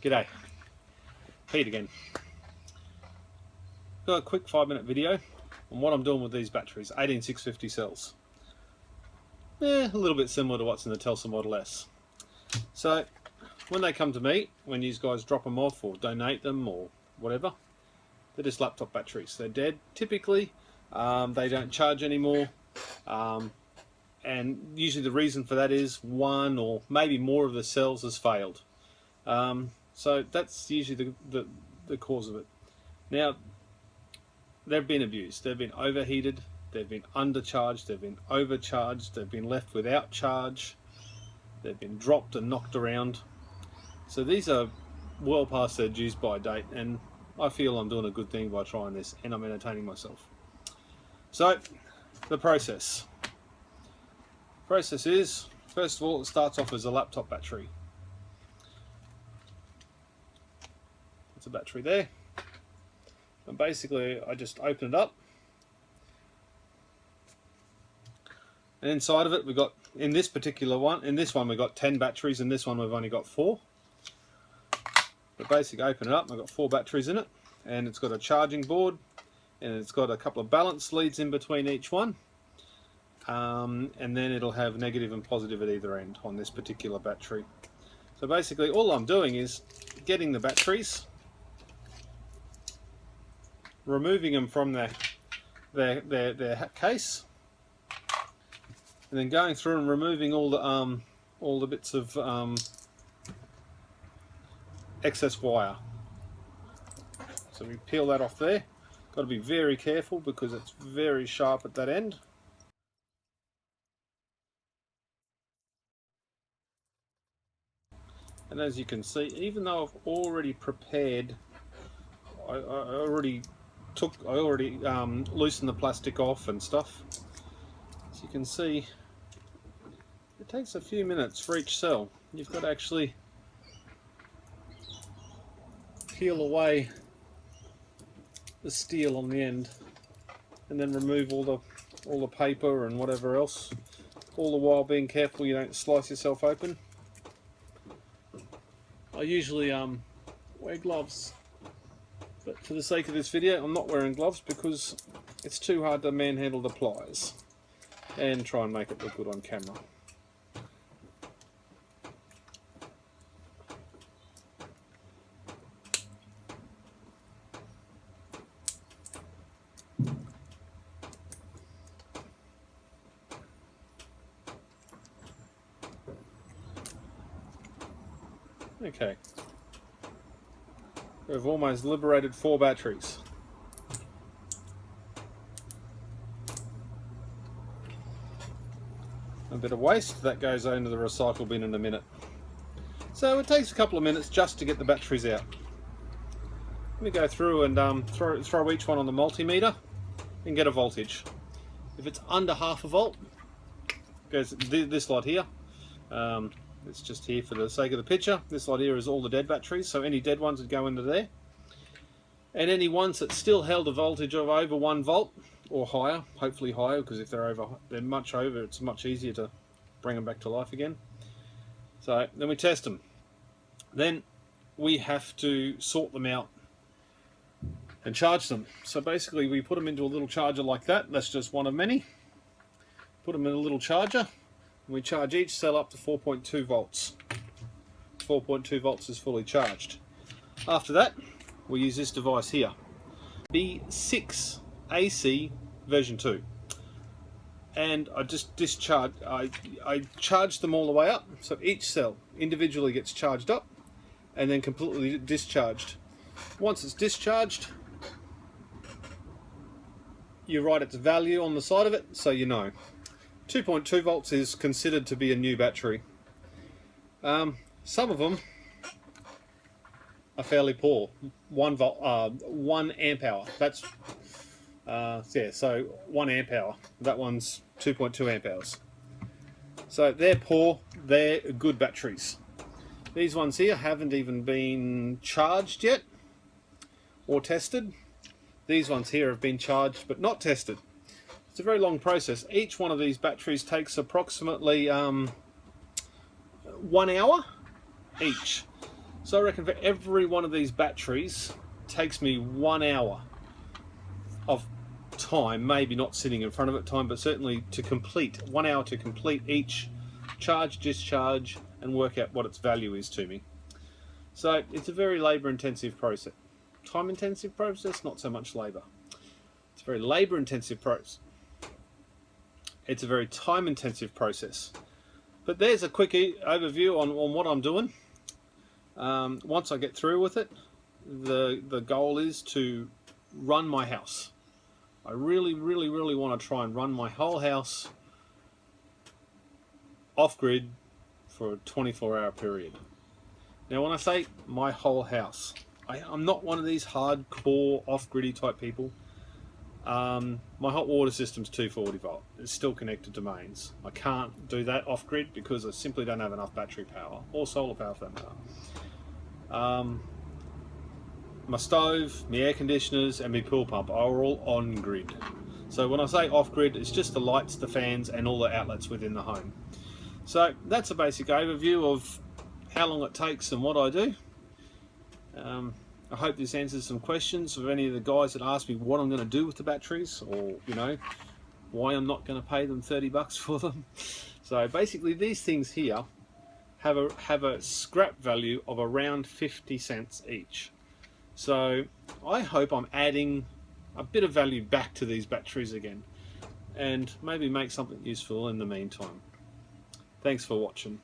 G'day, Pete again. Got a quick 5-minute video on what I'm doing with these batteries, 18650 cells. A little bit similar to what's in the Telsa Model S. So when they come to me, when you guys drop them off or donate them or whatever, they're just laptop batteries. They're dead typically. They don't charge anymore, and usually the reason for that is one or maybe more of the cells has failed. So that's usually the cause of it. Now, they've been abused, they've been overheated, they've been undercharged, they've been overcharged, they've been left without charge, they've been dropped and knocked around. So these are well past their use by date, and I feel I'm doing a good thing by trying this, and I'm entertaining myself. So the process is, first of all, it starts off as a laptop battery. It's a battery there, and basically I just open it up, and inside of it we've got, in this particular one, in this one we've got 10 batteries, in this one we've only got 4. But basically open it up, I've got 4 batteries in it, and it's got a charging board, and it's got a couple of balance leads in between each one, and then it'll have negative and positive at either end on this particular battery. So basically all I'm doing is getting the batteries, removing them from their case, and then going through and removing all the bits of excess wire. So we peel that off there. Got to be very careful because it's very sharp at that end. And as you can see, even though I've already prepared, I already loosened the plastic off and stuff. As you can see, it takes a few minutes for each cell. You've got to actually peel away the steel on the end, and then remove all the paper and whatever else, all the while being careful you don't slice yourself open. I usually wear gloves, but for the sake of this video I'm not wearing gloves because it's too hard to manhandle the pliers and try and make it look good on camera. Okay, we've almost liberated 4 batteries. A bit of waste, that goes into the recycle bin in a minute. So it takes a couple of minutes just to get the batteries out. Let me go through and throw each one on the multimeter and get a voltage. If it's under half a volt, goes this lot here. It's just here for the sake of the picture. This lot here is all the dead batteries, so any dead ones would go into there. And any ones that still held a voltage of over 1 volt or higher, hopefully higher, because if they're much over, it's much easier to bring them back to life again. So then we test them. Then we have to sort them out and charge them. So basically we put them into a little charger like that. That's just one of many. Put them in a little charger. We charge each cell up to 4.2 volts. 4.2 volts is fully charged. After that, we use this device here, B6 AC version 2. And I just discharge, I charge them all the way up, so each cell individually gets charged up and then completely discharged. Once it's discharged, you write its value on the side of it so you know. 2.2 volts is considered to be a new battery. Some of them are fairly poor. 1 amp hour. That's yeah. So 1 amp hour. That one's 2.2 amp hours. So they're poor. They're good batteries. These ones here haven't even been charged yet or tested. These ones here have been charged but not tested. It's a very long process. Each one of these batteries takes approximately 1 hour each. So I reckon for every one of these batteries takes me 1 hour of time, maybe not sitting in front of it time, but certainly to complete 1 hour to complete each charge, discharge, and work out what its value is to me. So it's a very labour intensive process. Time intensive process, not so much labour. It's a very labour intensive process. It's a very time intensive process. But there's a quick overview on what I'm doing. Once I get through with it, the goal is to run my house. I really want to try and run my whole house off-grid for a 24-hour period. Now when I say my whole house, I'm not one of these hardcore off-griddy type people. My hot water system's 240 volt. It's still connected to mains. I can't do that off-grid because I simply don't have enough battery power, or solar power for that matter. My stove, my air conditioners and my pool pump are all on grid. So when I say off-grid, it's just the lights, the fans and all the outlets within the home. So that's a basic overview of how long it takes and what I do. I hope this answers some questions of any of the guys that ask me what I'm going to do with the batteries, or you know, why I'm not going to pay them 30 bucks for them. So basically these things here have a scrap value of around 50 cents each. So I hope I'm adding a bit of value back to these batteries again, and maybe make something useful in the meantime. Thanks for watching.